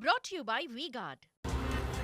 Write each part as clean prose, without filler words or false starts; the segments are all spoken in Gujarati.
brought to you by V-Guard.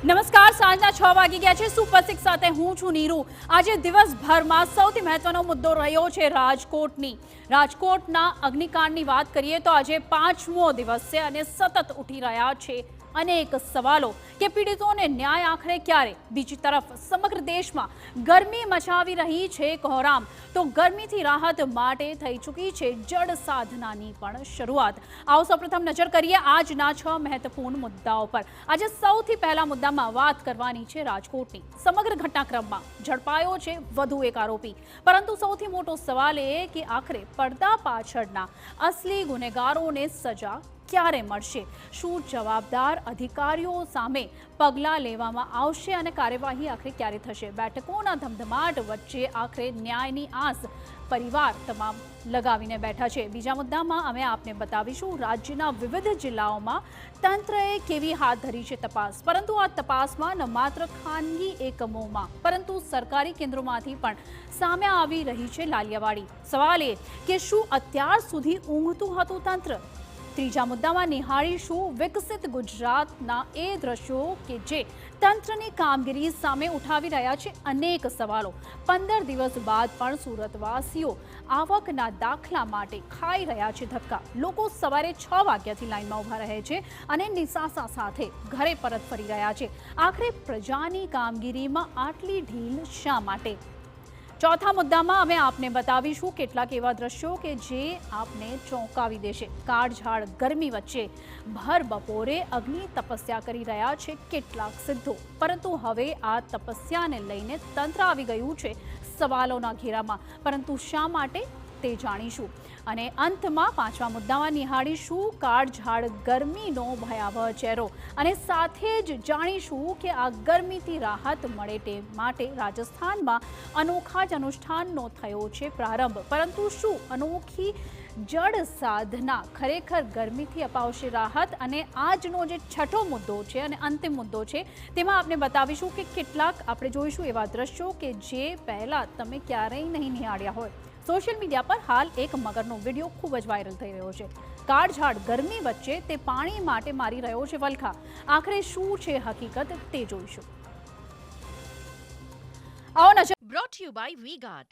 નમસ્કાર, સાંજના 6 વાગી ગયા છે. સુપર 6 સાથે હું છું નીરુ. આજે દિવસભરમાં સૌથી મહત્વનો મુદ્દો રહ્યો છે રાજકોટના અગ્નિકાંડની વાત કરીએ તો આજે 5મો દિવસ છે અને સતત ઉઠી રહ્યા છે અનેક સવાલો કે પીડિતોને ન્યાય આખરે ક્યારે. બીજી તરફ સમગ્ર દેશમાં ગરમી મચાવી રહી છે કોહરામ, તો ગરમીથી રાહત માટે થઈ ચૂકી છે જળ સાધનાની પણ શરૂઆત. આવો સૌપ્રથમ નજર કરીએ આજના 6 મહત્વપૂર્ણ મુદ્દાઓ પર. આજે સૌથી પહેલા મુદ્દામાં વાત કરવાની છે રાજકોટની. સમગ્ર ઘટનાક્રમમાં ઝડપાયો છે વધુ એક આરોપી, પરંતુ સૌથી મોટો સવાલ એ કે આખરે પડદા પાછળના અસલી ગુનેગારોને સજા ક્યારે મળશે? શું જવાબદાર અધિકારીઓ સામે પગલાં લેવામાં આવશે અને કાર્યવાહી આખરે ક્યારે થશે? બેઠકોના ધમધમાટ વચ્ચે આખરે ન્યાયની આસ પરિવાર તમામ લગાવીને બેઠા છે. બીજા મુદ્દામાં અમે આપને બતાવીશું રાજ્યના વિવિધ જિલ્લાઓમાં તંત્રએ કેવી હાથ ધરી છે તપાસ, પરંતુ આ તપાસમાં ન માત્ર ખાનગી એકમોમાં પરંતુ સરકારી કેન્દ્રોમાંથી પણ સામે આવી રહી છે લાલિયાવાડી. સવાલ એ કે શું અત્યાર સુધી ઊંઘતું હતું તંત્ર? ત્રીજા મુદ્દામાં નિહાળીશું વિકસિત ગુજરાતના એ દ્રશ્યો કે જે તંત્રની કામગીરી સામે ઉઠાવી રહ્યા છે અનેક સવાલો. 15 દિવસ બાદ પણ સુરતવાસીઓ આવકના દાખલા માટે ખાઈ રહ્યા છે ધક્કા. લોકો સવારે 6 વાગ્યાથી લાઇનમાં ઊભા રહે છે અને નિસાસા સાથે ઘરે પરત ફરી રહ્યા છે. આખરે પ્રજાની કામગીરીમાં આટલી ઢીલ શા માટે? ચોથા મુદ્દામાં અમે આપને બતાવીશું કેટલાક એવા દ્રશ્યો કે જે આપને ચોંકાવી દેશે. કાળઝાળ ગરમી વચ્ચે ભર બપોરે અગ્નિ તપસ્યા કરી રહ્યા છે કેટલાક સિદ્ધો, પરંતુ હવે આ તપસ્યાને લઈને તંત્ર આવી ગયું છે સવાલોના ઘેરામાં. પરંતુ શા માટે તે જાણીશું. અને અંતમાં પાંચમા મુદ્દામાં નિહાળીશું કાળઝાળ ગરમીનો ભયાવહ ચહેરો અને સાથે જ જાણીશું કે આ ગરમીથી રાહત મળે તે માટે રાજસ્થાનમાં અનોખા જ અનુષ્ઠાનનો થયો છે પ્રારંભ. પરંતુ શું અનોખી જળ સાધના ખરેખર ગરમીથી અપાવશે રાહત? અને આજનો જે છઠ્ઠો મુદ્દો છે અને અંતિમ મુદ્દો છે તેમાં આપણે બતાવીશું કે કેટલાક આપણે જોઈશું એવા દ્રશ્યો કે જે પહેલાં તમે ક્યારેય નહીં નિહાળ્યા હોય. સોશિયલ મીડિયા પર હાલ એક મગરનો વિડીયો ખૂબ જ વાયરલ થઈ રહ્યો છે. કાળઝાળ ગરમી વચ્ચે તે પાણી માટે મારી રહ્યો છે વલખા. આખરે શું છે હકીકત તે જોઈશું. આવો નજર. Brought to you by V-Guard.